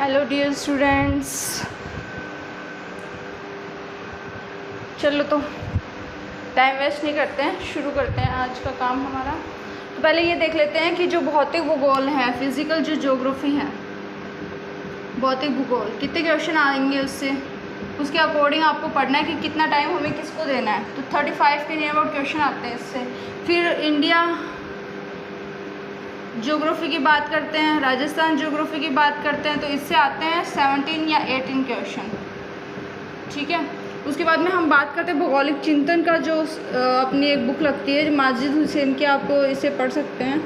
Hello dear students, चलो तो time waste नहीं करते हैं, शुरू करते हैं आज का काम हमारा। तो पहले ये देख लेते हैं कि जो भौतिक भूगोल है, फिज़िकल जो ज्योग्राफी है, भौतिक भूगोल कितने क्वेश्चन आएंगे उससे, उसके अकॉर्डिंग आपको पढ़ना है कि कितना टाइम हमें किसको देना है। तो 35 के नियर अबाउट क्वेश्चन आते हैं इससे। फिर इंडिया ज्योग्राफी की बात करते हैं, राजस्थान ज्योग्राफी की बात करते हैं, तो इससे आते हैं 17 या 18 क्वेश्चन। ठीक है, उसके बाद में हम बात करते हैं भौगोलिक चिंतन का, जो अपनी एक बुक लगती है माजिद हुसैन की, आपको इसे पढ़ सकते हैं,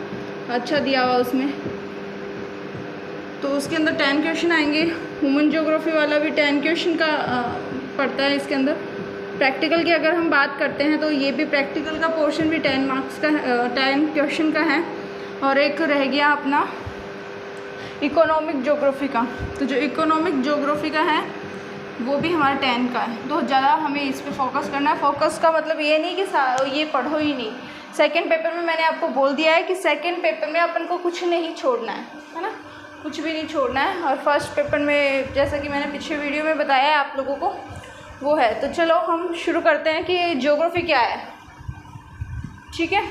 अच्छा दिया हुआ उसमें। तो उसके अंदर 10 क्वेश्चन आएंगे। ह्यूमन ज्योग्राफी वाला भी 10 क्वेश्चन का पड़ता है इसके अंदर। प्रैक्टिकल की अगर हम बात करते हैं तो ये भी प्रैक्टिकल का पोर्शन भी 10 मार्क्स का 10 क्वेश्चन का है। और एक रह गया अपना इकोनॉमिक ज्योग्राफी का। तो जो इकोनॉमिक ज्योग्राफी का है वो भी हमारा 10 का है। तो ज़्यादा हमें इस पे फोकस करना है। फोकस का मतलब ये नहीं कि ये पढ़ो ही नहीं। सेकंड पेपर में मैंने आपको बोल दिया है कि सेकंड पेपर में अपन को कुछ नहीं छोड़ना है ना, कुछ भी नहीं छोड़ना है। और फर्स्ट पेपर में जैसा कि मैंने पिछले वीडियो में बताया है आप लोगों को, वो है। तो चलो हम शुरू करते हैं कि ज्योग्राफी क्या है। ठीक है,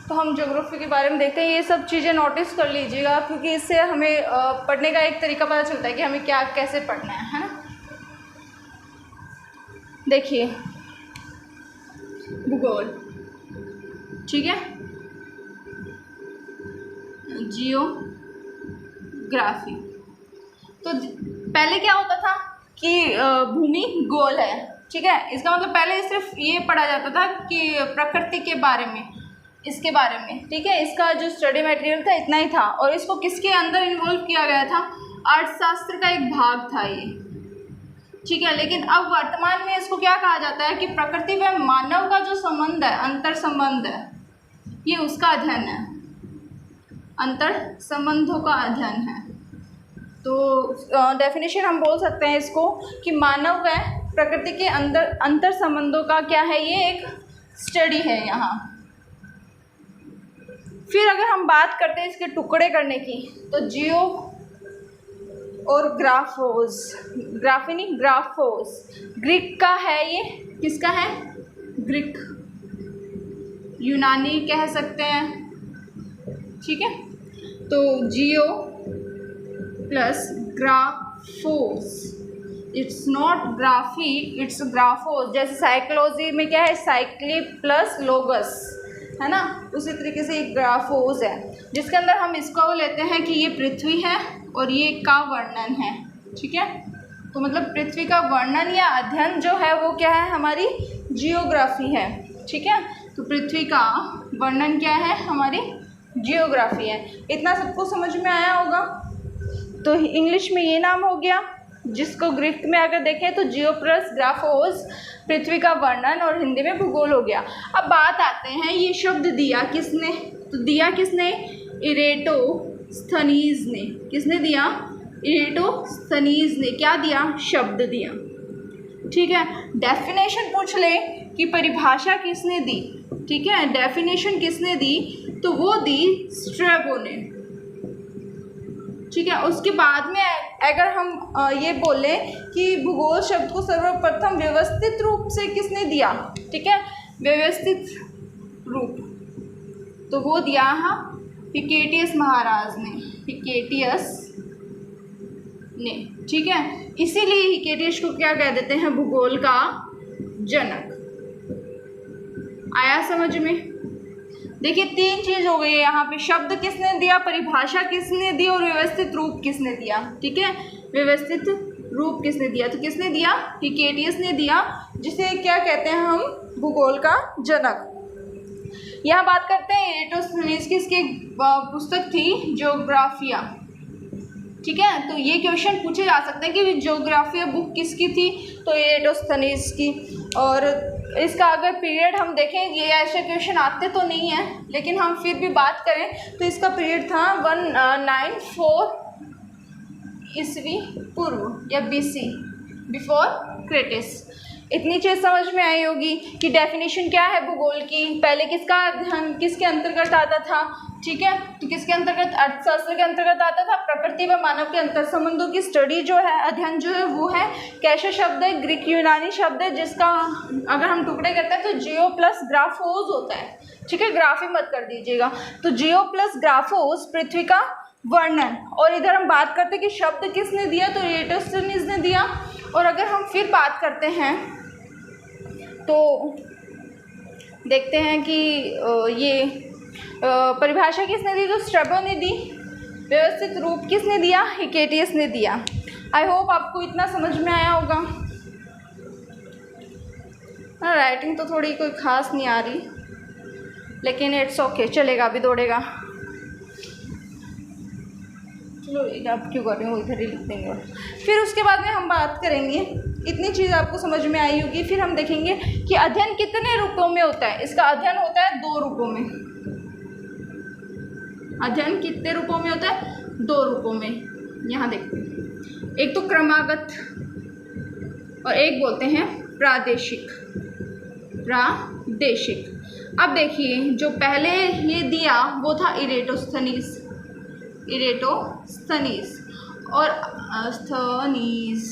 तो हम ज्योग्राफी के बारे में देखते हैं। ये सब चीज़ें नोटिस कर लीजिएगा, क्योंकि इससे हमें पढ़ने का एक तरीका पता चलता है कि हमें क्या कैसे पढ़ना है ना। देखिए, भूगोल, ठीक है, जियोग्राफी। तो पहले क्या होता था कि भूमि गोल है, ठीक है। इसका मतलब पहले सिर्फ ये पढ़ा जाता था कि प्रकृति के बारे में, इसके बारे में, ठीक है। इसका जो स्टडी मटेरियल था इतना ही था, और इसको किसके अंदर इन्वॉल्व किया गया था, अर्थशास्त्र का एक भाग था ये, ठीक है। लेकिन अब वर्तमान में इसको क्या कहा जाता है कि प्रकृति व मानव का जो संबंध है, अंतर संबंध है, ये उसका अध्ययन है, अंतर संबंधों का अध्ययन है। तो डेफिनेशन हम बोल सकते हैं इसको कि मानव व प्रकृति के अंदर अंतर संबंधों का क्या है, ये एक स्टडी है यहाँ। फिर अगर हम बात करते हैं इसके टुकड़े करने की, तो जियो और ग्राफोस, ग्राफी नहीं, ग्राफोस ग्रीक का है। ये किसका है, ग्रीक, यूनानी कह सकते हैं, ठीक है। तो geo plus graphos, it's not graphy, it's graphos. जैसे साइकोलॉजी में क्या है, साइक्ली प्लस लोगस, है ना, उसी तरीके से एक ग्राफोस है, जिसके अंदर हम इसको लेते हैं कि ये पृथ्वी है और ये का वर्णन है, ठीक है। तो मतलब पृथ्वी का वर्णन या अध्ययन जो है वो क्या है, हमारी जियोग्राफी है, ठीक है। तो पृथ्वी का वर्णन क्या है, हमारी जियोग्राफी है। इतना सबको समझ में आया होगा। तो इंग्लिश में ये नाम हो गया, जिसको ग्रीक में अगर देखें तो जियो प्लस ग्राफोस, पृथ्वी का वर्णन, और हिंदी में भूगोल हो गया। अब बात आते हैं, ये शब्द दिया किसने, तो दिया किसने, इरेटोस्थनीज ने। किसने दिया, इरेटोस्थनीज ने। क्या दिया, शब्द दिया, ठीक है। डेफिनेशन पूछ ले कि परिभाषा किसने दी, ठीक है, डेफिनेशन किसने दी, तो वो दी स्ट्रैबो ने, ठीक है। उसके बाद में अगर हम ये बोलें कि भूगोल शब्द को सर्वप्रथम व्यवस्थित रूप से किसने दिया, ठीक है, व्यवस्थित रूप, तो वो दिया हाँ हिकेटियस महाराज ने, हिकेटियस ने, ठीक है। इसीलिए हिकेटियस को क्या कह देते हैं, भूगोल का जनक। आया समझ में। देखिए, 3 चीज़ हो गई है यहाँ पे, शब्द किसने दिया, परिभाषा किसने दी, और व्यवस्थित रूप किसने दिया, ठीक है। व्यवस्थित रूप किसने दिया, तो किसने दिया, हिकेटियस ने दिया, जिसे क्या कहते हैं हम, भूगोल का जनक। यहाँ बात करते हैं इरेटोस्थनीज की, इसकी पुस्तक थी ज्योग्राफिया, ठीक है। तो ये क्वेश्चन पूछे जा सकते हैं कि ज्योग्राफिया बुक किसकी थी, तो इरेटोस्थनीज की। और इसका अगर पीरियड हम देखें, ये ऐसे क्वेश्चन आते तो नहीं है, लेकिन हम फिर भी बात करें तो इसका पीरियड था 194 ईस्वी पूर्व या BC, बिफोर क्रेटिस। इतनी चीज़ समझ में आई होगी कि डेफिनेशन क्या है भूगोल की, पहले किसका अध्ययन किसके अंतर्गत आता था, ठीक है। तो किसके अंतर्गत, अर्थशास्त्र के अंतर्गत आता था। प्रकृति व मानव के अंतर संबंधों की स्टडी जो है, अध्ययन जो है वो है कैसे शब्द है, ग्रीक यूनानी शब्द है, जिसका अगर हम टुकड़े करते हैं तो जियो प्लस ग्राफोस होता है, ठीक है। ग्राफी मत कर दीजिएगा। तो जियो प्लस ग्राफोस पृथ्वी का वर्णन। और इधर हम बात करते हैं कि शब्द किसने दिया, तो एरिस्टोथेनिस ने दिया। और अगर हम फिर बात करते हैं तो देखते हैं कि ये परिभाषा किसने दी, तो स्ट्रैबो ने दी। व्यवस्थित रूप किसने दिया, हिकेटियस ने दिया। आई होप आपको इतना समझ में आया होगा। राइटिंग तो थोड़ी कोई ख़ास नहीं आ रही, लेकिन इट्स ओके, चलेगा, अभी दौड़ेगा। चलो आप क्यों कर रहे हो, इधर ही लिख देंगे। फिर उसके बाद में हम बात करेंगे, इतनी चीज़ आपको समझ में आई होगी। फिर हम देखेंगे कि अध्ययन कितने रूपों में होता है। इसका अध्ययन होता है 2 रूपों में। अध्ययन कितने रूपों में होता है, 2 रूपों में। यहाँ देखते हैं, एक तो क्रमागत और एक बोलते हैं प्रादेशिक। प्रादेशिक। अब देखिए, जो पहले ये दिया वो था इरेटोस्थनीज और अस्थनीज।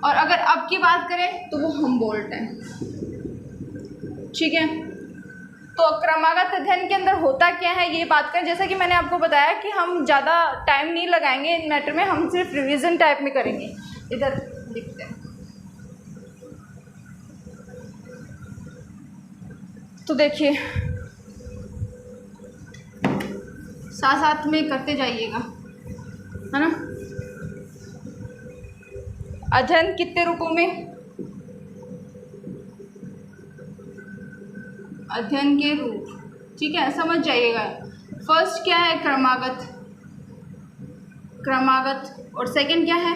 और अगर अब की बात करें तो वो हमबोल्ट है, ठीक है। तो क्रमागत अध्ययन के अंदर होता क्या है ये बात करें। जैसा कि मैंने आपको बताया कि हम ज़्यादा टाइम नहीं लगाएंगे इन मैटर में, हम सिर्फ रिवीजन टाइप में करेंगे। इधर लिखते हैं, तो देखिए साथ साथ में करते जाइएगा, है ना। अध्ययन कितने रूपों में, अध्ययन के रूप, ठीक है, समझ जाइएगा। फर्स्ट क्या है, क्रमागत और सेकंड क्या है,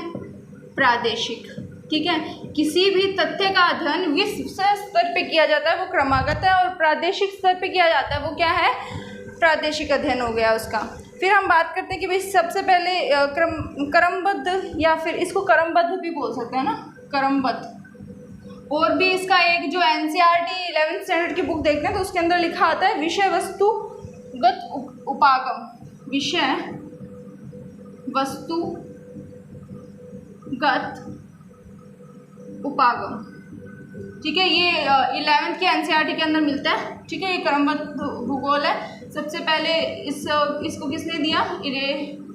प्रादेशिक, ठीक है। किसी भी तथ्य का अध्ययन विश्व स्तर पे किया जाता है वो क्रमागत है, और प्रादेशिक स्तर पे किया जाता है वो क्या है, प्रादेशिक अध्ययन हो गया उसका। फिर हम बात करते हैं कि भाई सबसे पहले क्रमबद्ध, या फिर इसको क्रमबद्ध भी बोल सकते हैं ना, क्रमबद्ध। और भी इसका एक जो NCERT 11th स्टैंडर्ड की बुक देखते हैं तो उसके अंदर लिखा आता है विषय वस्तुगत उपागम, विषय वस्तुगत उपागम, ठीक है। ये 11th के NCERT के अंदर मिलता है, ठीक है। ये क्रमबद्ध भूगोल है। सबसे पहले इसको किसने दिया, इरेटोस्थनीज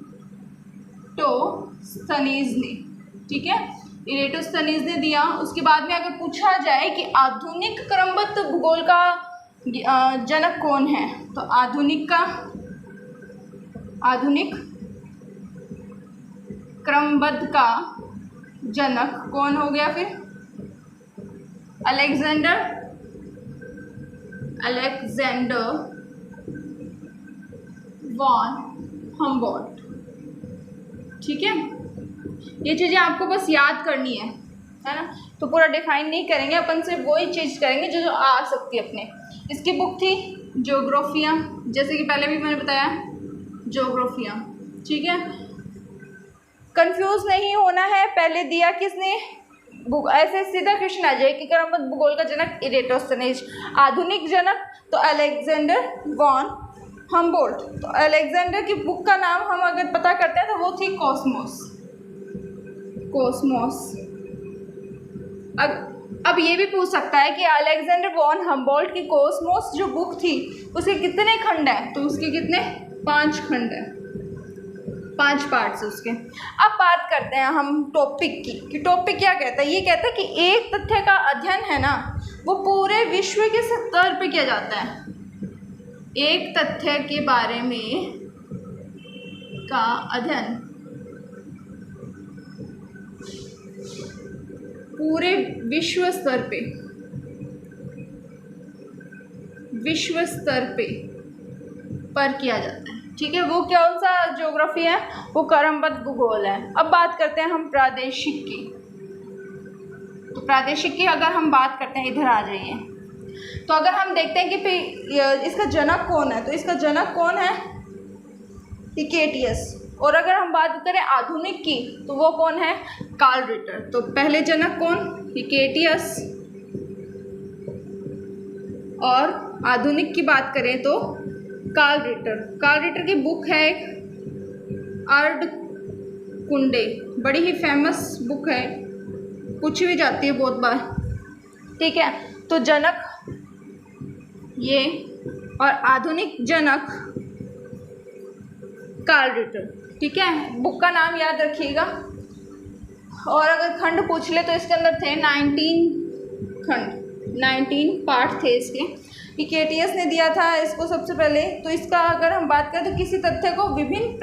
ने, ठीक है, इरेटोस्थनीज ने दिया। उसके बाद में अगर पूछा जाए कि आधुनिक क्रमबद्ध भूगोल का जनक कौन है, तो आधुनिक क्रमबद्ध का जनक कौन हो गया, फिर अलेक्जेंडर वॉन हम्बोल्ट, ठीक है। ये चीज़ें आपको बस याद करनी है ना। तो पूरा डिफाइन नहीं करेंगे अपन, सिर्फ वही चीज़ करेंगे जो आ सकती है अपने। इसकी बुक थी ज्योग्राफिया, जैसे कि पहले भी मैंने बताया, ज्योग्राफिया, ठीक है। कंफ्यूज नहीं होना है, पहले दिया किसने, ऐसे सीधा क्वेश्चन आ जाए कि क्रमबद्ध भूगोल का जनक इरेटोस्थनीज, आधुनिक जनक तो अलेक्जेंडर वॉन हम्बोल्ट। तो अलेक्जेंडर की बुक का नाम हम अगर पता करते हैं तो वो थी कोस्मोस। अब ये भी पूछ सकता है कि अलेक्जेंडर वॉन हम्बोल्ट की कोस्मोस जो बुक थी उसके कितने खंड हैं, तो उसके कितने, 5 खंड हैं, 5 पार्ट्स उसके। अब बात करते हैं हम टॉपिक की, कि टॉपिक क्या कहता है। ये कहता है कि एक तथ्य का अध्ययन है ना, वो पूरे विश्व के स्तर पे किया जाता है। एक तथ्य के बारे में का अध्ययन पूरे विश्व स्तर पर किया जाता है, ठीक है। वो कौन सा ज्योग्राफी है, वो क्रमबद्ध भूगोल है। अब बात करते हैं हम प्रादेशिक की। तो प्रादेशिक की अगर हम बात करते हैं, इधर आ जाइए, तो अगर हम देखते हैं कि इसका जनक कौन है, तो इसका जनक कौन है, हिकेटियस। और अगर हम बात करें आधुनिक की तो वो कौन है, कार्ल रिटर। तो पहले जनक कौन, हिकेटियस, और आधुनिक की बात करें तो कार्ल रिटर। कार्ल रिटर की बुक है एक अर्धकुंडे, बड़ी ही फेमस बुक है, पूछी भी जाती है बहुत बार, ठीक है। तो जनक ये और आधुनिक जनक कार्ल रिटर, ठीक है। बुक का नाम याद रखिएगा। और अगर खंड पूछ ले तो इसके अंदर थे 19 खंड, 19 पार्ट थे इसके। हिकेटियस ने दिया था इसको सबसे पहले। तो इसका अगर हम बात करें तो किसी तथ्य को विभिन्न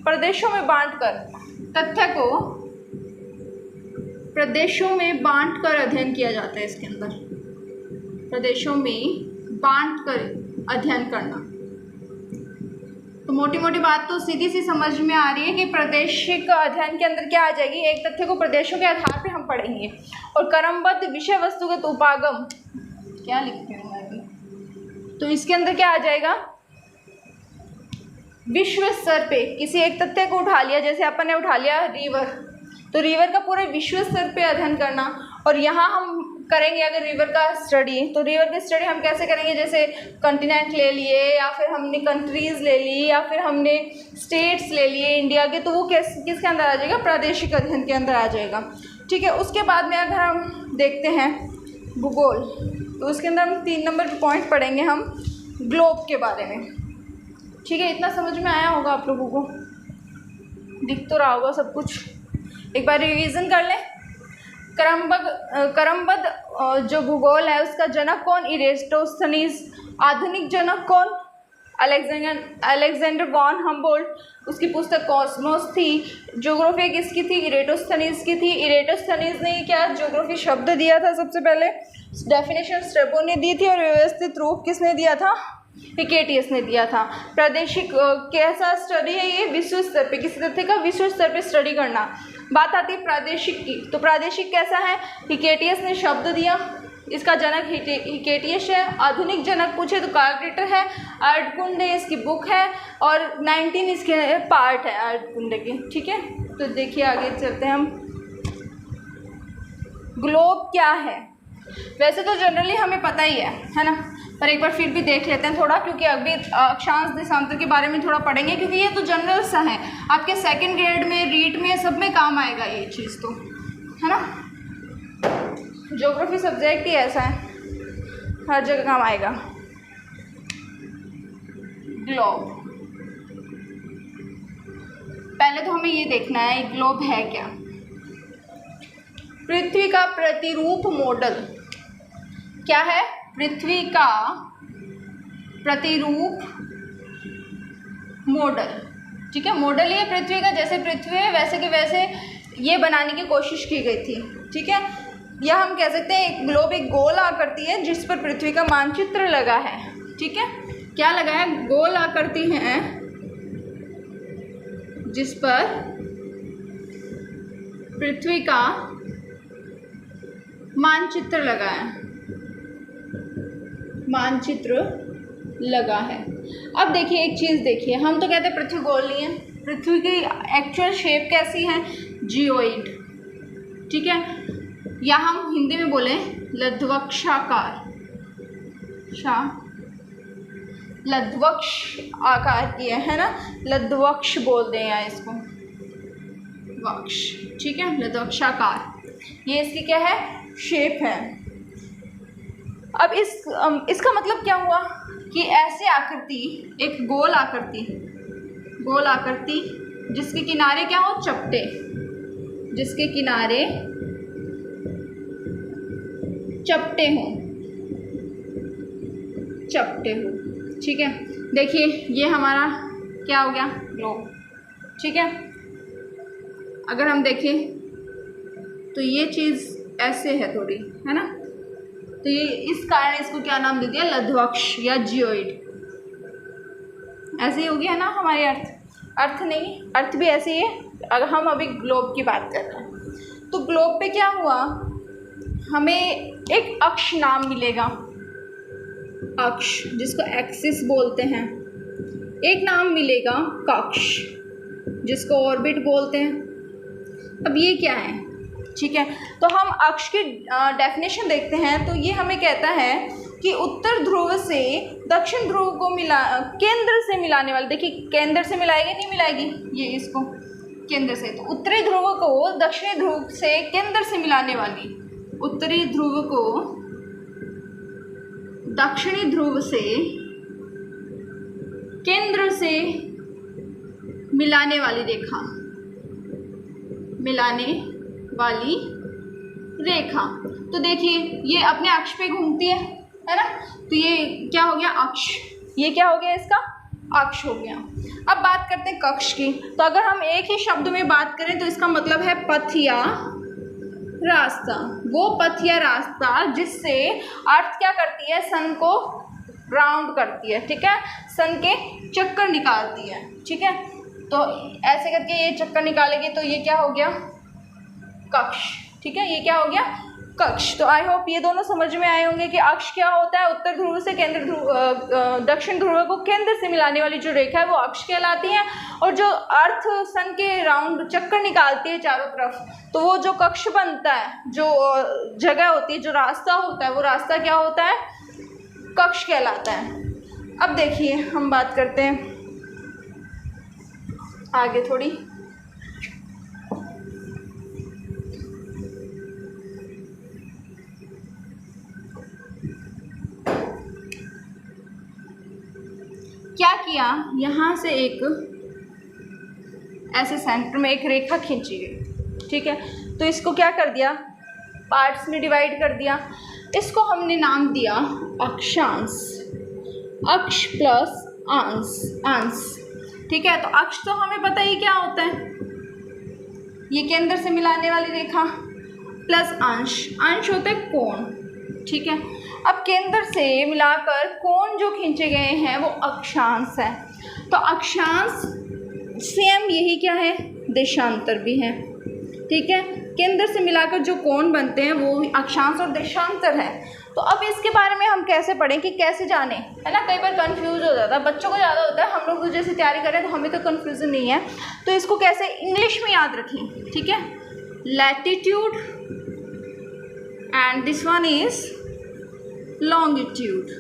प्रदेशों में बांटकर, तथ्य को प्रदेशों में बांटकर अध्ययन किया जाता है। इसके अंदर प्रदेशों में बांटकर अध्ययन करना। तो मोटी मोटी बात तो सीधी सी समझ में आ रही है कि प्रादेशिक अध्ययन के अंदर क्या आ जाएगी, एक तथ्य को प्रदेशों के आधार पे हम पढ़ेंगे। और क्रमबद्ध विषय वस्तुगत उपागम, क्या लिखते हैं मैं अभी, तो इसके अंदर क्या आ जाएगा, विश्व स्तर पे किसी एक तथ्य को उठा लिया, जैसे अपन ने उठा लिया रिवर, तो रिवर का पूरे विश्व स्तर पे अध्ययन करना। और यहाँ हम करेंगे अगर रिवर का स्टडी, तो रिवर की स्टडी हम कैसे करेंगे, जैसे कंटिनेंट ले लिए, या फिर हमने कंट्रीज़ ले ली, या फिर हमने स्टेट्स ले लिए इंडिया के, तो वो किसके अंदर आ जाएगा, प्रादेशिक अध्ययन के अंदर आ जाएगा, ठीक है। उसके बाद में अगर हम देखते हैं भूगोल, तो उसके अंदर हम 3 नंबर पे पॉइंट पढ़ेंगे हम ग्लोब के बारे में, ठीक है। इतना समझ में आया होगा आप लोगों को, दिख तो रहा होगा सब कुछ। एक बार रिवीजन कर लें। क्रमबद्ध जो भूगोल है उसका जनक कौन, इरेटोस्थनीज। आधुनिक जनक कौन, अलेक्जेंडर वॉन हम्बोल्ट, उसकी पुस्तक कॉस्मोस थी। ज्योग्राफी किसकी थी, इरेटोस्थनीज की थी। इरेटोस्थनीज ने क्या ज्योग्राफी शब्द दिया था सबसे पहले, डेफिनेशन स्ट्रेबो ने दी थी, और व्यवस्थित रूप किसने दिया था, हिकेटियस ने दिया था। प्रादेशिक कैसा स्टडी है ये, विश्व स्तर पे किसी तथ्य का विश्व स्तर पे स्टडी करना। बात आती है प्रादेशिक की, तो प्रादेशिक कैसा है, हिकेटियस ने शब्द दिया, इसका जनक हिकेटियस है। आधुनिक जनक पूछे तो कार्ल रिटर है। अर्धकुंडे इसकी बुक है, और 19 इसके पार्ट है अर्धकुंडे के, ठीक है। तो देखिए आगे चलते हैं हम। ग्लोब क्या है, वैसे तो जनरली हमें पता ही है ना, पर एक बार फिर भी देख लेते हैं थोड़ा, क्योंकि अभी अक्षांश देशांतर के बारे में थोड़ा पढ़ेंगे, क्योंकि ये तो जनरल सा है, आपके 2nd ग्रेड में, रीट में, सब में काम आएगा ये चीज़, तो है ना। ज्योग्राफी सब्जेक्ट ही ऐसा है, हर जगह काम आएगा। ग्लोब, पहले तो हमें ये देखना है ग्लोब है क्या। पृथ्वी का प्रतिरूप मॉडल क्या है, पृथ्वी का प्रतिरूप मॉडल, ठीक है। मॉडल ये पृथ्वी का, जैसे पृथ्वी है वैसे के वैसे ये बनाने की कोशिश की गई थी, ठीक है। या हम कह सकते हैं एक ग्लोब एक गोल आकृति है जिस पर पृथ्वी का मानचित्र लगा है, ठीक है। क्या लगा है, गोल आकृति है जिस पर पृथ्वी का मानचित्र लगा है, मानचित्र लगा है। अब देखिए एक चीज़ देखिए, हम तो कहते हैं पृथ्वी गोल नहीं है, पृथ्वी की एक्चुअल शेप कैसी है, जियोइड, ठीक है। या हम हिंदी में बोले लध्वक्षाकार, लध्वक्ष आकार की है ना, लध्वक्ष बोलते हैं या इसको वक्ष, ठीक है, लध्वक्षाकार, ये इसकी क्या है, शेप है। अब इसका मतलब क्या हुआ कि ऐसे आकृति, एक गोल आकृति जिसके किनारे क्या हो, चपटे, जिसके किनारे चपटे हो, ठीक है। देखिए ये हमारा क्या हो गया, ग्लोब, ठीक है। अगर हम देखें तो ये चीज़ ऐसे है थोड़ी, है ना, तो ये इस कारण इसको क्या नाम दे दिया, लध्वक्ष या जियोइड, ऐसे ही हो गया ना। हमारे अर्थ नहीं, अर्थ भी ऐसे ही है। अगर हम अभी ग्लोब की बात कर रहे हैं तो ग्लोब पे क्या हुआ, हमें एक अक्ष नाम मिलेगा, अक्ष जिसको एक्सिस बोलते हैं। एक नाम मिलेगा कक्ष जिसको ऑर्बिट बोलते हैं। अब ये क्या है, ठीक है, तो हम अक्ष की डेफिनेशन देखते हैं। तो ये हमें कहता है कि उत्तर ध्रुव से दक्षिण ध्रुव को केंद्र से मिलाने वाली, देखिए केंद्र से मिलाएगी नहीं मिलाएगी, ये इसको केंद्र से, तो उत्तरी ध्रुव को दक्षिणी ध्रुव से केंद्र से मिलाने वाली, उत्तरी ध्रुव को दक्षिणी ध्रुव से केंद्र से मिलाने वाली रेखा, मिलाने वाली रेखा। तो देखिए ये अपने अक्ष पे घूमती है ना, तो ये क्या हो गया, अक्ष, ये क्या हो गया, इसका अक्ष हो गया। अब बात करते हैं कक्ष की। तो अगर हम एक ही शब्द में बात करें तो इसका मतलब है पथ या रास्ता, वो पथ या रास्ता जिससे अर्थ क्या करती है, सन को राउंड करती है, ठीक है, सन के चक्कर निकालती है, ठीक है। तो ऐसे करके ये चक्कर निकालेगी तो ये क्या हो गया, कक्ष, ठीक है, ये क्या हो गया, कक्ष। तो आई होप ये दोनों समझ में आए होंगे कि अक्ष क्या होता है, उत्तर ध्रुव से केंद्र ध्रुव दक्षिण ध्रुव को केंद्र से मिलाने वाली जो रेखा है वो अक्ष कहलाती है, और जो अर्थ सन के राउंड चक्कर निकालती है चारों तरफ, तो वो जो कक्ष बनता है, जो जगह होती है, जो रास्ता होता है, वो रास्ता क्या होता है, कक्ष कहलाता है। अब देखिए हम बात करते हैं आगे थोड़ी। क्या किया, यहाँ से एक ऐसे सेंटर में एक रेखा खींची गई, ठीक है, तो इसको क्या कर दिया, पार्ट्स में डिवाइड कर दिया। इसको हमने नाम दिया अक्षांश, अक्ष प्लस अंश, अंश, ठीक है। तो अक्ष तो हमें पता ही क्या होता है, ये केंद्र से मिलाने वाली रेखा, प्लस अंश, अंश होता है कोण, ठीक है। अब केंद्र से मिलाकर कोण जो खींचे गए हैं वो अक्षांश है। तो अक्षांश सेम यही क्या है, देशांतर भी है, ठीक है। केंद्र से मिलाकर जो कोण बनते हैं वो अक्षांश और देशांतर है। तो अब इसके बारे में हम कैसे पढ़ें कि कैसे जाने, है ना, कई बार कंफ्यूज हो जाता है, बच्चों को ज़्यादा होता है, हम लोग तो जैसे तैयारी करें तो हमें तो कंफ्यूजन नहीं है। तो इसको कैसे इंग्लिश में याद रखें, ठीक है, latitude and this one is longitude,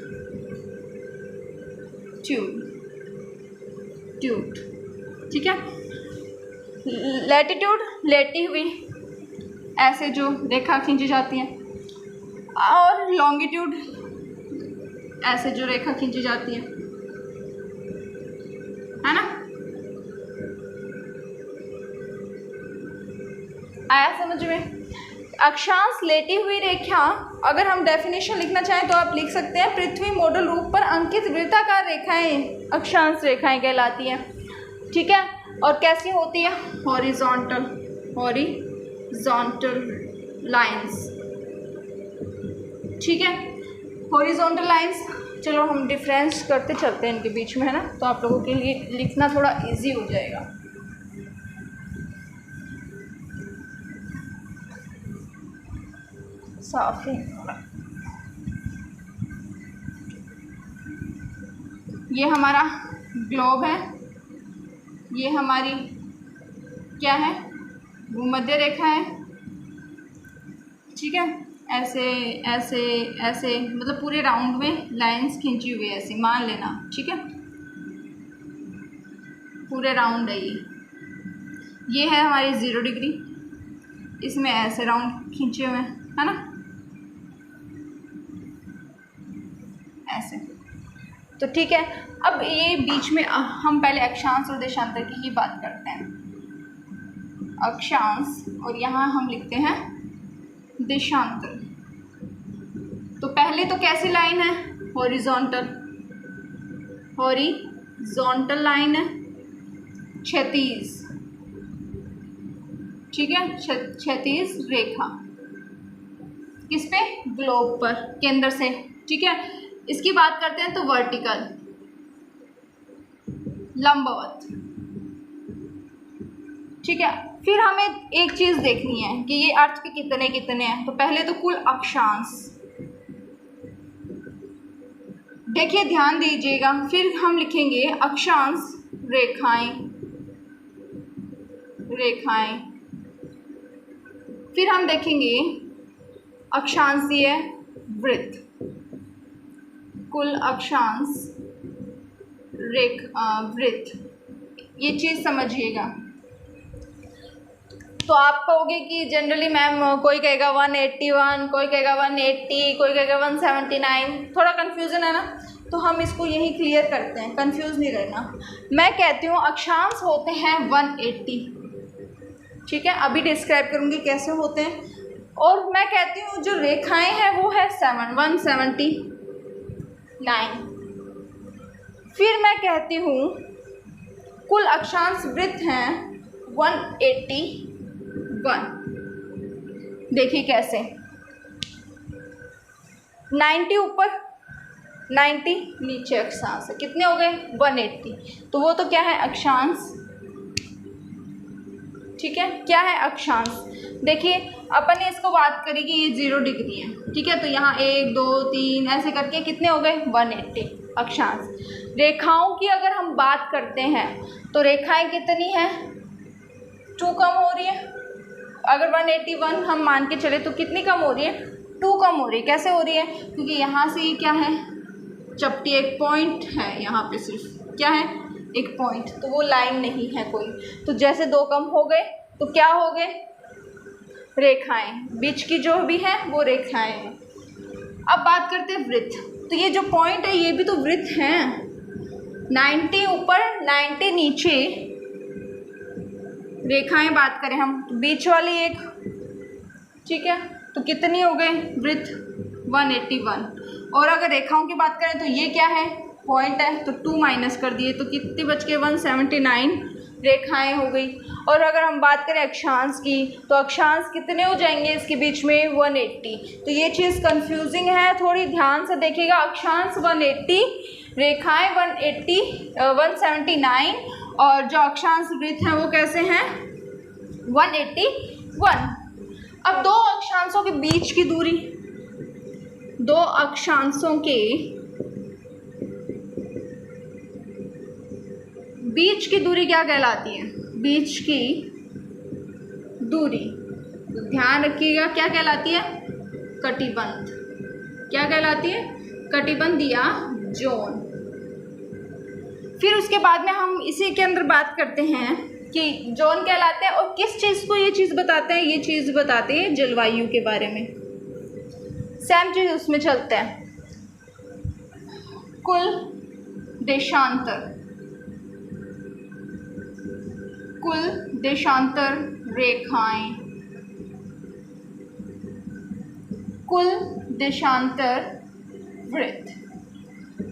ट्यूड, ठीक है। लैटिट्यूड लेटी हुई ऐसे जो रेखा खींची जाती है, और लॉन्गिट्यूड ऐसे जो रेखा खींची जाती है ना। आया समझ में। अक्षांश लेटी हुई रेखा, अगर हम डेफिनेशन लिखना चाहें तो आप लिख सकते हैं, पृथ्वी मॉडल रूप पर अंकित वृत्ताकार रेखाएं अक्षांश रेखाएं कहलाती हैं, ठीक है। और कैसी होती है, हॉरिजॉन्टल, हॉरिजॉन्टल लाइंस, ठीक है, हॉरिजॉन्टल लाइंस। चलो हम डिफरेंस करते चलते हैं इनके बीच में, है ना, तो आप लोगों के लिए लिखना थोड़ा इजी हो जाएगा। साफ है, ये हमारा ग्लोब है, ये हमारी क्या है, भूमध्य रेखा है, ठीक है। ऐसे ऐसे ऐसे मतलब पूरे राउंड में लाइंस खींची हुई है, ऐसे मान लेना, ठीक है, पूरे राउंड है ये है हमारी 0 डिग्री, इसमें ऐसे राउंड खींचे हुए हैं, है ना, ऐसे। तो ठीक है, अब ये बीच में हम पहले अक्षांश और देशांतर की ही बात करते हैं। अक्षांश और यहाँ हम लिखते हैं देशांतर। तो पहले तो कैसी लाइन है, हॉरिजॉन्टल, हॉरिजॉन्टल लाइन है, क्षैतिज, ठीक है, क्षैतिज रेखा, किस पे, ग्लोब पर, केंद्र से, ठीक है। इसकी बात करते हैं तो वर्टिकल, लंबवत, ठीक है। फिर हमें एक चीज़ देखनी है कि ये अर्थ के कितने कितने हैं। तो पहले तो कुल अक्षांश, देखिए ध्यान दीजिएगा, फिर हम लिखेंगे अक्षांश रेखाएं, रेखाएं, फिर हम देखेंगे अक्षांशीय वृत्त, कुल अक्षांश वृत्त, ये चीज़ समझिएगा। तो आप कहोगे कि जनरली मैम कोई कहेगा 181, कोई कहेगा 180, कोई कहेगा 179, थोड़ा कन्फ्यूज़न है ना, तो हम इसको यही क्लियर करते हैं, कंफ्यूज नहीं रहना। मैं कहती हूँ अक्षांश होते हैं 180, ठीक है, अभी डिस्क्राइब करूँगी कैसे होते हैं। और मैं कहती हूँ जो रेखाएं हैं वो है 179। फिर मैं कहती हूँ कुल अक्षांश वृत्त हैं 181। देखिए कैसे, 90 ऊपर 90 नीचे अक्षांश है, कितने हो गए 180, तो वो तो क्या है अक्षांश, ठीक है, क्या है अक्षांश। देखिए अपन ने इसको बात करी कि ये 0 डिग्री है, ठीक है, तो यहाँ 1 2 3 ऐसे करके कितने हो गए 180 अक्षांश। रेखाओं की अगर हम बात करते हैं तो रेखाएं कितनी हैं 2 कम हो रही है, अगर 181 हम मान के चले तो कितनी कम हो रही है 2 कम हो रही है। कैसे हो रही है, क्योंकि यहाँ से ये क्या है चपटी, एक पॉइंट है यहाँ पे, सिर्फ क्या है एक पॉइंट, तो वो लाइन नहीं है कोई, तो जैसे 2 कम हो गए तो क्या हो गए रेखाएं, बीच की जो भी है वो रेखाएं हैं। अब बात करते हैं वृत्त, तो ये जो पॉइंट है ये भी तो वृत्त हैं, 90 ऊपर 90 नीचे रेखाएं बात करें हम तो बीच वाली एक, ठीक है, तो कितनी हो गई वृत्त 181। और अगर रेखाओं की बात करें तो ये क्या है पॉइंट है, तो 2 माइनस कर दिए तो कितनी बच के 179 रेखाएं हो गई। और अगर हम बात करें अक्षांश की तो अक्षांश कितने हो जाएंगे इसके बीच में 180, तो ये चीज़ कंफ्यूजिंग है, थोड़ी ध्यान से देखिएगा। अक्षांश 180, रेखाएं 179 और जो अक्षांश वृत्त हैं वो कैसे हैं 181। अब दो अक्षांशों के बीच की दूरी, दो अक्षांशों के बीच की दूरी क्या कहलाती है, बीच की दूरी, तो ध्यान रखिएगा क्या कहलाती है कटिबंध, क्या कहलाती है कटिबंध या जोन। फिर उसके बाद में हम इसी के अंदर बात करते हैं कि जोन कहलाते हैं और किस चीज़ को ये चीज़ बताते हैं, ये चीज़ बताते हैं जलवायु के बारे में। सेम चीज़ उसमें चलते हैं, कुल देशांतर, कुल देशांतर रेखाएं, कुल देशांतर वृत्त।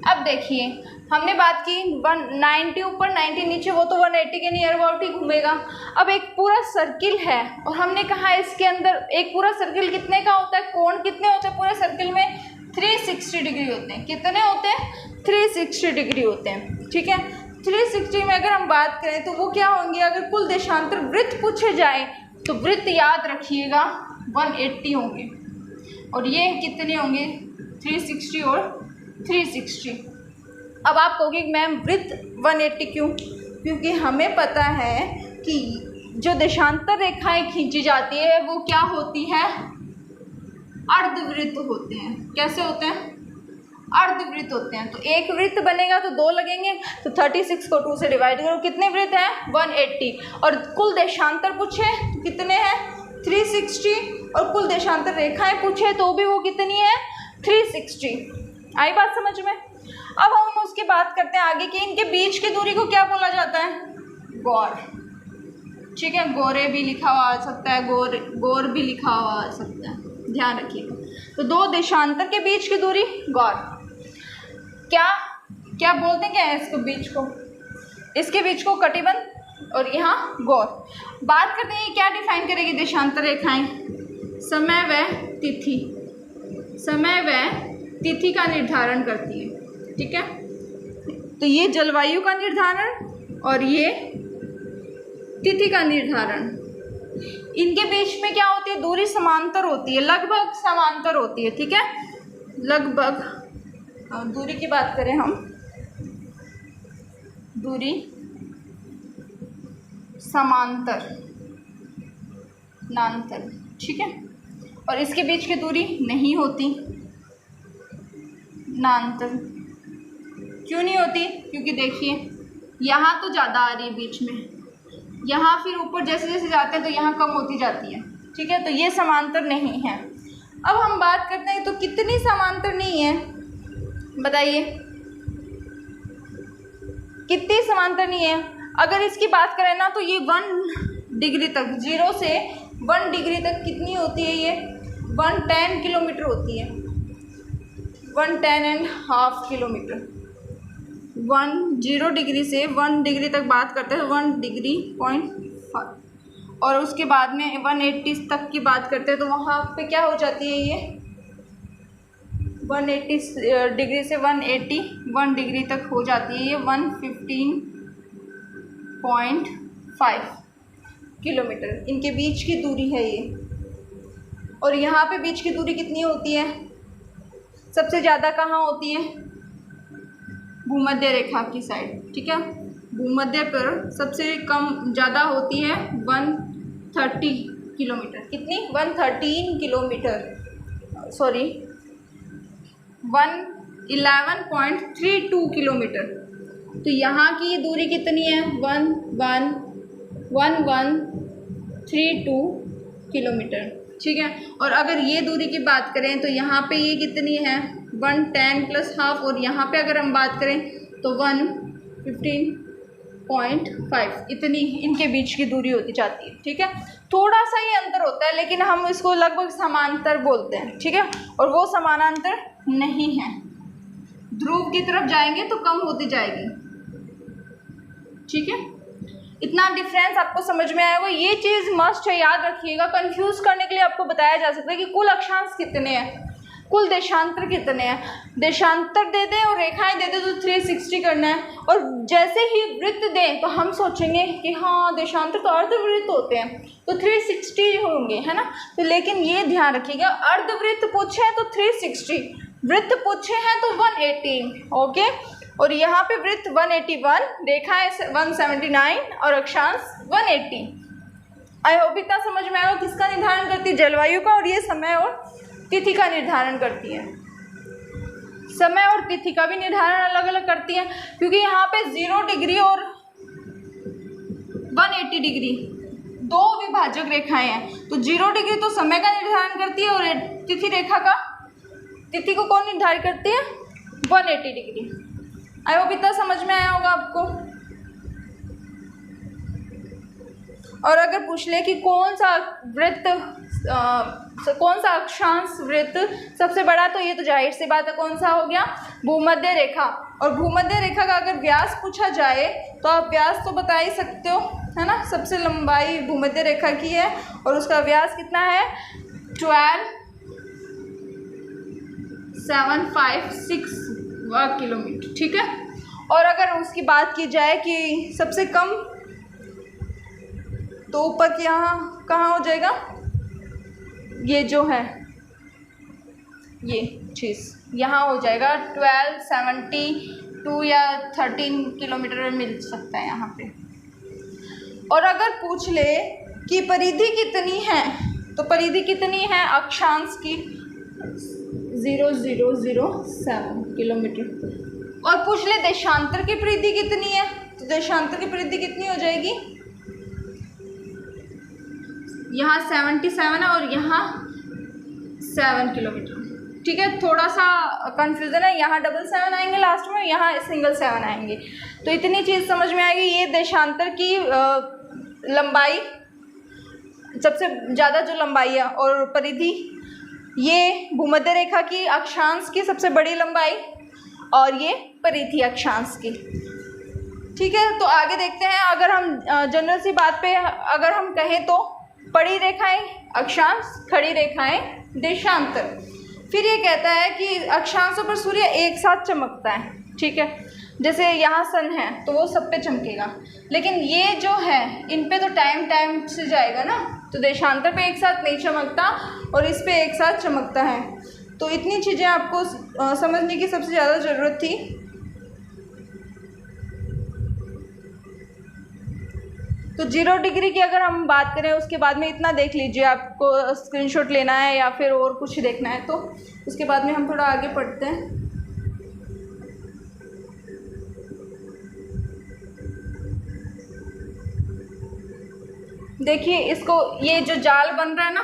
अब देखिए हमने बात की 190 ऊपर 90 नीचे, वो तो 180 के नियर अबाउट ही घूमेगा। अब एक पूरा सर्किल है और हमने कहा इसके अंदर एक पूरा सर्किल कितने का होता है, कोण कितने होते हैं पूरे सर्किल में 360 डिग्री होते हैं। कितने होते हैं 360 डिग्री होते हैं, ठीक है। 360 में अगर हम बात करें तो वो क्या होंगे, अगर कुल देशांतर वृत्त पूछे जाए तो वृत्त याद रखिएगा 180 होंगे और ये कितने होंगे 360 और 360। अब आप कहोगे मैम वृत्त 180 क्यों, क्योंकि हमें पता है कि जो देशांतर रेखाएं खींची जाती है वो क्या होती है अर्धवृत्त होते हैं। कैसे होते हैं अर्धवृत्त होते हैं। तो एक वृत्त बनेगा तो 2 लगेंगे, तो 36 को 2 से डिवाइड करो, कितने वृत्त हैं 180। और कुल देशांतर पूछे तो कितने हैं 360 और कुल देशांतर रेखाएं पूछे तो भी वो कितनी है 360। आई बात समझ में। अब हम उसकी बात करते हैं आगे कि इनके बीच की दूरी को क्या बोला जाता है गौर, ठीक है। गोरे भी लिखा हुआ आ सकता है, गौर भी लिखा हुआ आ सकता है, ध्यान रखिएगा। तो दो देशांतर के बीच की दूरी गौर, क्या बोलते हैं, क्या है इसको बीच को, इसके बीच को कटिबंध और यहाँ गौर। बात करते हैं क्या डिफाइन करेगी देशांतर रेखाएं, समय व तिथि, समय व तिथि का निर्धारण करती है, ठीक है। तो ये जलवायु का निर्धारण और ये तिथि का निर्धारण, इनके बीच में क्या होती है दूरी समांतर होती है, लगभग समांतर होती है, ठीक है। लगभग दूरी की बात करें हम, दूरी समांतर नांतर, ठीक है। और इसके बीच की दूरी नहीं होती ना अंतर। क्यों नहीं होती? क्योंकि देखिए यहाँ तो ज़्यादा आ रही है बीच में, यहाँ फिर ऊपर जैसे जैसे जाते हैं तो यहाँ कम होती जाती है, ठीक है। तो ये समांतर नहीं है। अब हम बात करते हैं तो कितनी समांतर नहीं है, बताइए कितनी समांतर नहीं है। अगर इसकी बात करें ना तो ये 1 डिग्री तक, 0 से 1 डिग्री तक कितनी होती है, ये 110 किलोमीटर होती है, 110.5 किलोमीटर। 0 डिग्री से 1 डिग्री तक बात करते हैं, 1 डिग्री 0.5, और उसके बाद में 180 तक की बात करते हैं तो वहाँ पे क्या हो जाती है, ये 180 डिग्री से 181 डिग्री तक हो जाती है, ये 115.5 किलोमीटर इनके बीच की दूरी है ये। और यहाँ पे बीच की दूरी कितनी होती है, सबसे ज़्यादा कहाँ होती है, भूमध्य रेखा की साइड, ठीक है। भूमध्य पर सबसे कम ज़्यादा होती है 130 किलोमीटर। कितनी? 113 किलोमीटर, सॉरी 111.32 किलोमीटर। तो यहाँ की ये दूरी कितनी है, 1132 किलोमीटर, ठीक है। और अगर ये दूरी की बात करें तो यहाँ पे ये कितनी है, 110 + ½ और यहाँ पे अगर हम बात करें तो 115.5, इतनी इनके बीच की दूरी होती जाती है, ठीक है। थोड़ा सा ही अंतर होता है लेकिन हम इसको लगभग समांतर बोलते हैं, ठीक है। और वो समानांतर नहीं है, ध्रुव की तरफ जाएंगे तो कम होती जाएगी, ठीक है। इतना डिफरेंस आपको समझ में आया होगा। ये चीज़ मस्ट है, याद रखिएगा। कंफ्यूज करने के लिए आपको बताया जा सकता है कि कुल अक्षांश कितने हैं, कुल देशांतर कितने हैं। देशांतर दे दें और रेखाएं दे दें तो 360 करना है, और जैसे ही वृत्त दें तो हम सोचेंगे कि हाँ देशांतर तो अर्धवृत्त होते हैं तो 360 होंगे, है ना। तो लेकिन ये ध्यान रखिएगा, अर्धवृत्त पूछे हैं तो 360, वृत्त पूछे हैं तो 180, ओके। और यहाँ पे वृत्त 181, रेखाएं 179 और अक्षांश 180। आई होप इतना समझ में आएगा। किसका निर्धारण करती है? जलवायु का, और ये समय और तिथि का निर्धारण करती है। समय और तिथि का भी निर्धारण अलग अलग करती है, क्योंकि यहाँ पे 0 डिग्री और 180 डिग्री दो विभाजक रेखाएं हैं। तो 0 डिग्री तो समय का निर्धारण करती है, और तिथि रेखा का, तिथि को कौन निर्धारित करती है? 180 डिग्री। आई होप इतना समझ में आया होगा आपको। और अगर पूछ ले कि कौन सा वृत्त, कौन सा अक्षांश वृत्त सबसे बड़ा, तो ये तो जाहिर सी बात है, कौन सा हो गया? भूमध्य रेखा। और भूमध्य रेखा का अगर व्यास पूछा जाए तो आप व्यास तो बता ही सकते हो, है ना। सबसे लंबाई भूमध्य रेखा की है और उसका व्यास कितना है? 12,756 किलोमीटर, ठीक है। और अगर उसकी बात की जाए कि सबसे कम, तो ऊपर की यहाँ कहाँ हो जाएगा? ये जो है ये चीज़ यहाँ हो जाएगा 1272 या 13 किलोमीटर में मिल सकता है यहाँ पे। और अगर पूछ ले कि परिधि कितनी है, तो परिधि कितनी है अक्षांश की? 0007 किलोमीटर। और पूछ ले देशांतर की परिधि कितनी है, तो देशांतर की परिधि कितनी हो जाएगी? यहाँ 77 है और यहाँ 7 किलोमीटर, ठीक है। थोड़ा सा कन्फ्यूज़न है, यहाँ 77 आएंगे लास्ट में, यहाँ सिंगल 7 आएंगे। तो इतनी चीज़ समझ में आएगी। ये देशांतर की लंबाई, सबसे ज़्यादा जो लंबाई है, और परिधि ये भूमध्य रेखा की अक्षांश की सबसे बड़ी लंबाई, और ये परिधि अक्षांश की, ठीक है। तो आगे देखते हैं। अगर हम जनरल सी बात पे अगर हम कहें तो पड़ी रेखाएं अक्षांश, खड़ी रेखाएं देशांतर। फिर ये कहता है कि अक्षांशों पर सूर्य एक साथ चमकता है, ठीक है। जैसे यहाँ सन है तो वो सब पे चमकेगा, लेकिन ये जो है इन पे तो टाइम से जाएगा ना, तो देशांतर पे एक साथ नहीं चमकता और इस पे एक साथ चमकता है। तो इतनी चीज़ें आपको समझने की सबसे ज़्यादा ज़रूरत थी। तो 0 डिग्री की अगर हम बात करें, उसके बाद में इतना देख लीजिए, आपको स्क्रीनशॉट लेना है या फिर और कुछ देखना है तो उसके बाद में हम थोड़ा आगे पढ़ते हैं। देखिए इसको, ये जो जाल बन रहा है ना,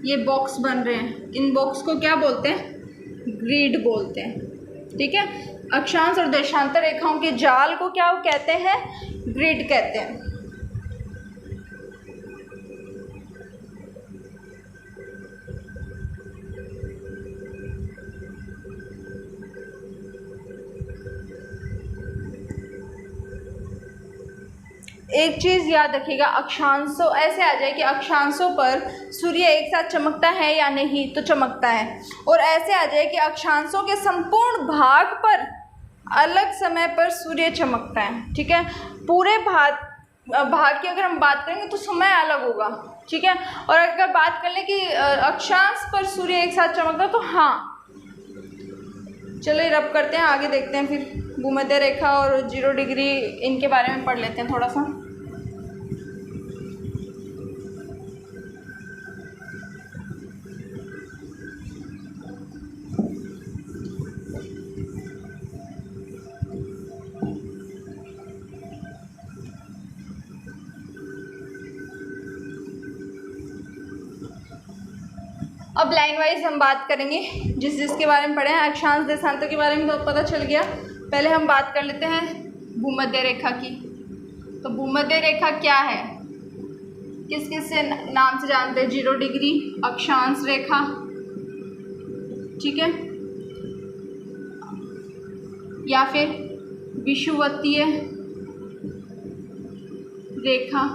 ये बॉक्स बन रहे हैं, इन बॉक्स को क्या बोलते हैं? ग्रिड बोलते हैं। ठीक है, अक्षांश और देशांतर रेखाओं के जाल को क्या कहते हैं? ग्रिड कहते हैं। एक चीज़ याद रखिएगा, अक्षांशों ऐसे आ जाए कि अक्षांशों पर सूर्य एक साथ चमकता है या नहीं, तो चमकता है। और ऐसे आ जाए कि अक्षांशों के संपूर्ण भाग पर अलग समय पर सूर्य चमकता है। ठीक है, पूरे भाग की अगर हम बात करेंगे तो समय अलग होगा। ठीक है, और अगर बात कर ले कि अक्षांश पर सूर्य एक साथ चमकता है तो हाँ। चलिए रब करते हैं, आगे देखते हैं, फिर भूमध्य रेखा और 0 डिग्री इनके बारे में पढ़ लेते हैं थोड़ा सा। अब लाइन वाइज हम बात करेंगे, जिसके बारे में पढ़े हैं। अक्षांश देशांतर के बारे में तो पता चल गया। पहले हम बात कर लेते हैं भूमध्य रेखा की। तो भूमध्य रेखा क्या है, किस किस से नाम से जानते हैं? 0 डिग्री, अक्षांश रेखा, ठीक है, या फिर विषुवतीय रेखा।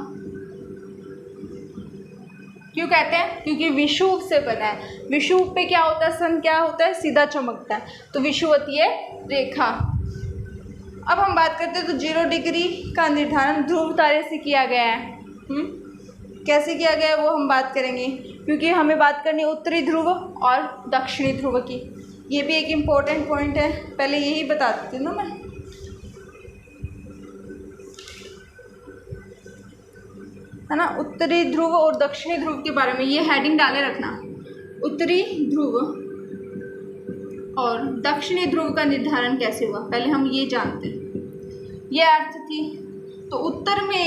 क्यों कहते हैं? क्योंकि विषुव से बना है। विषुव पे क्या होता है? सन क्या होता है? सीधा चमकता है, तो विषुवतीय रेखा। अब हम बात करते हैं तो 0 डिग्री का निर्धारण ध्रुव तारे से किया गया है। कैसे किया गया है वो हम बात करेंगे, क्योंकि हमें बात करनी है उत्तरी ध्रुव और दक्षिणी ध्रुव की। ये भी एक इम्पोर्टेंट पॉइंट है, पहले यही बता देती हूँ ना मैं। है ना, उत्तरी ध्रुव और दक्षिणी ध्रुव के बारे में ये हेडिंग डाले रखना। उत्तरी ध्रुव और दक्षिणी ध्रुव का निर्धारण कैसे हुआ, पहले हम ये जानते हैं। ये अर्थ थी, तो उत्तर में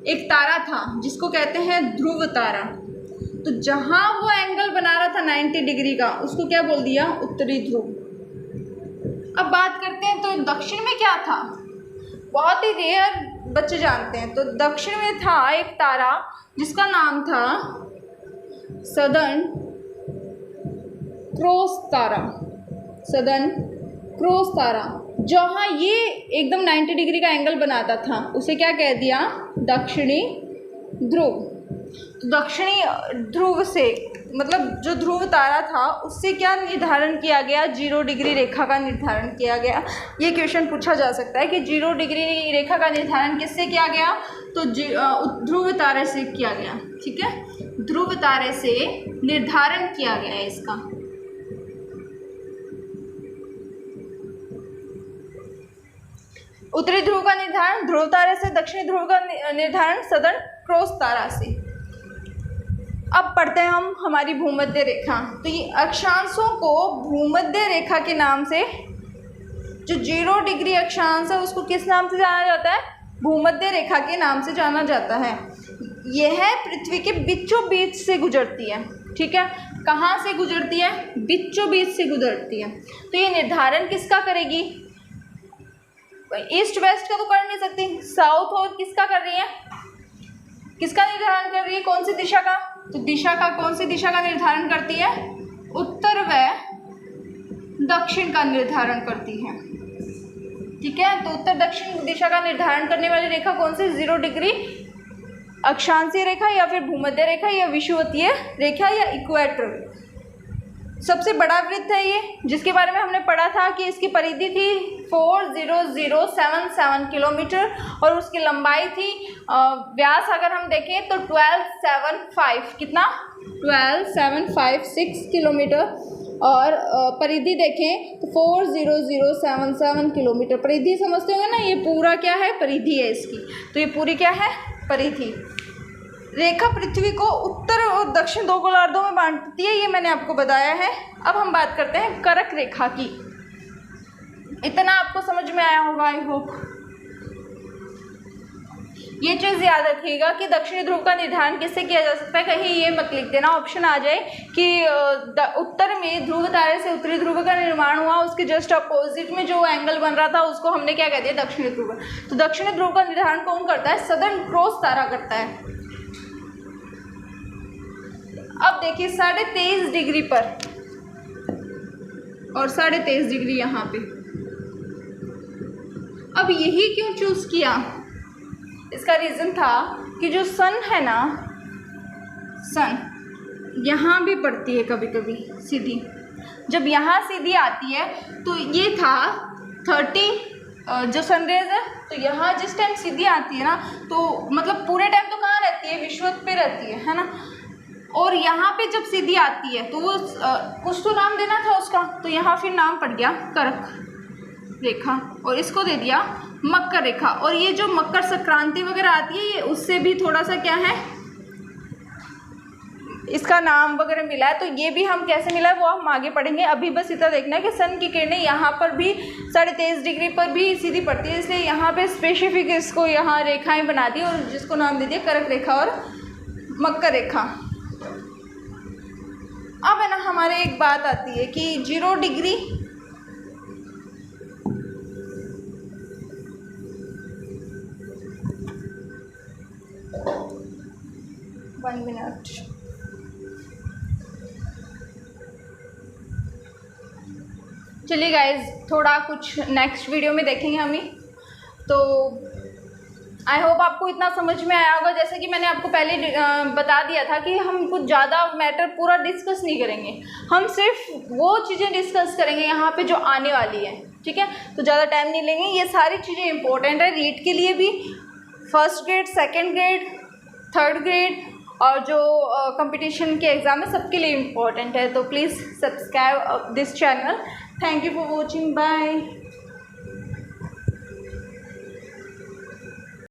एक तारा था जिसको कहते हैं ध्रुव तारा। तो जहाँ वो एंगल बना रहा था 90 डिग्री का, उसको क्या बोल दिया? उत्तरी ध्रुव। अब बात करते हैं तो दक्षिण में क्या था, बहुत ही रेयर बच्चे जानते हैं। तो दक्षिण में था एक तारा जिसका नाम था सदर्न क्रॉस तारा। सदर्न क्रॉस तारा, जहाँ ये एकदम 90 डिग्री का एंगल बनाता था, उसे क्या कह दिया? दक्षिणी ध्रुव। तो दक्षिणी ध्रुव से मतलब जो ध्रुव तारा था उससे क्या निर्धारण किया गया? 0 डिग्री रेखा का निर्धारण किया गया। ये क्वेश्चन पूछा जा सकता है कि 0 डिग्री रेखा का निर्धारण किससे किया गया? तो ध्रुव तारे से किया गया। ठीक है, ध्रुव तारे से निर्धारण किया गया है इसका। उत्तरी ध्रुव का निर्धारण ध्रुव तारे से, दक्षिणी ध्रुव का निर्धारण सदर्न क्रॉस तारा से। अब पढ़ते हैं हम हमारी भूमध्य रेखा। तो ये अक्षांशों को भूमध्य रेखा के नाम से, जो 0 डिग्री अक्षांश है उसको किस नाम से जाना जाता है? भूमध्य रेखा के नाम से जाना जाता है। यह पृथ्वी के बीचों बीच से गुजरती है। ठीक है, कहाँ से गुजरती है? बीचों बीच से गुजरती है। तो ये निर्धारण किसका करेगी? ईस्ट वेस्ट का तो कर नहीं सकती, साउथ और किसका कर रही है? किसका निर्धारण कर रही है? कौन सी दिशा का? तो दिशा का, कौन सी दिशा का निर्धारण करती है? उत्तर व दक्षिण का निर्धारण करती है। ठीक है, तो उत्तर दक्षिण दिशा का निर्धारण करने वाली रेखा कौन सी? 0 डिग्री अक्षांशीय रेखा या फिर भूमध्य रेखा या विषुवतीय रेखा या इक्वेटर। सबसे बड़ा वृत्त है ये, जिसके बारे में हमने पढ़ा था कि इसकी परिधि थी 40077 किलोमीटर और उसकी लंबाई थी, व्यास अगर हम देखें तो 1275, कितना? 12756 किलोमीटर और परिधि देखें तो 40077 किलोमीटर। परिधि समझते होंगे ना, ये पूरा क्या है, परिधि है इसकी। तो ये पूरी क्या है, परिधि। रेखा पृथ्वी को उत्तर और दक्षिण 2 गोलार्धों में बांटती है, ये मैंने आपको बताया है। अब हम बात करते हैं कर्क रेखा की। इतना आपको समझ में आया होगा, आई होप। ये चीज़ याद रखिएगा कि दक्षिणी ध्रुव का निर्धारण किससे किया जा सकता है। कहीं ये मत लिख देना ऑप्शन आ जाए कि उत्तर में ध्रुव तारे से उत्तरी ध्रुव का निर्माण हुआ, उसके जस्ट अपोजिट में जो एंगल बन रहा था उसको हमने क्या कह दिया, दक्षिणी ध्रुव। तो दक्षिणी ध्रुव का निर्धारण कौन करता है, सदर्न क्रॉस तारा करता है। अब देखिए 23.5 डिग्री पर और 23.5 डिग्री यहाँ पे। अब यही क्यों चूज किया, इसका रीज़न था कि जो सन है ना, सन यहाँ भी पड़ती है कभी कभी सीधी। जब यहाँ सीधी आती है तो ये था 30 जो सनरेज है, तो यहाँ जिस टाइम सीधी आती है ना, तो मतलब पूरे टाइम तो कहाँ रहती है, विषुवत पे रहती है ना। और यहाँ पे जब सीधी आती है तो वो कुछ तो नाम देना था उसका, तो यहाँ फिर नाम पड़ गया कर्क रेखा और इसको दे दिया मकर रेखा। और ये जो मकर संक्रांति वगैरह आती है, ये उससे भी थोड़ा सा क्या है, इसका नाम वगैरह मिला है। तो ये भी हम कैसे मिला है वो हम आगे पढ़ेंगे। अभी बस इतना देखना है कि सन की किरणें यहाँ पर भी 23.5 डिग्री पर भी सीधी पड़ती है, इसलिए यहाँ पे स्पेसिफिक इसको यहाँ रेखाएं बना दी और जिसको नाम दे दिया कर्क रेखा और मकर रेखा। अब है ना, हमारे एक बात आती है कि 0 डिग्री 1 मिनट। चलिए गाइज, थोड़ा कुछ नेक्स्ट वीडियो में देखेंगे हम ही। तो आई होप आपको इतना समझ में आया होगा। जैसे कि मैंने आपको पहले बता दिया था कि हम कुछ ज़्यादा मैटर पूरा डिस्कस नहीं करेंगे, हम सिर्फ वो चीज़ें डिस्कस करेंगे यहाँ पे जो आने वाली है, ठीक है। तो ज़्यादा टाइम नहीं लेंगे। ये सारी चीज़ें इंपॉर्टेंट है रीड के लिए भी, first grade, second grade, third grade और जो कंपटीशन के एग्ज़ाम है सबके लिए इम्पॉर्टेंट है। तो please subscribe this channel. Thank you for watching, bye.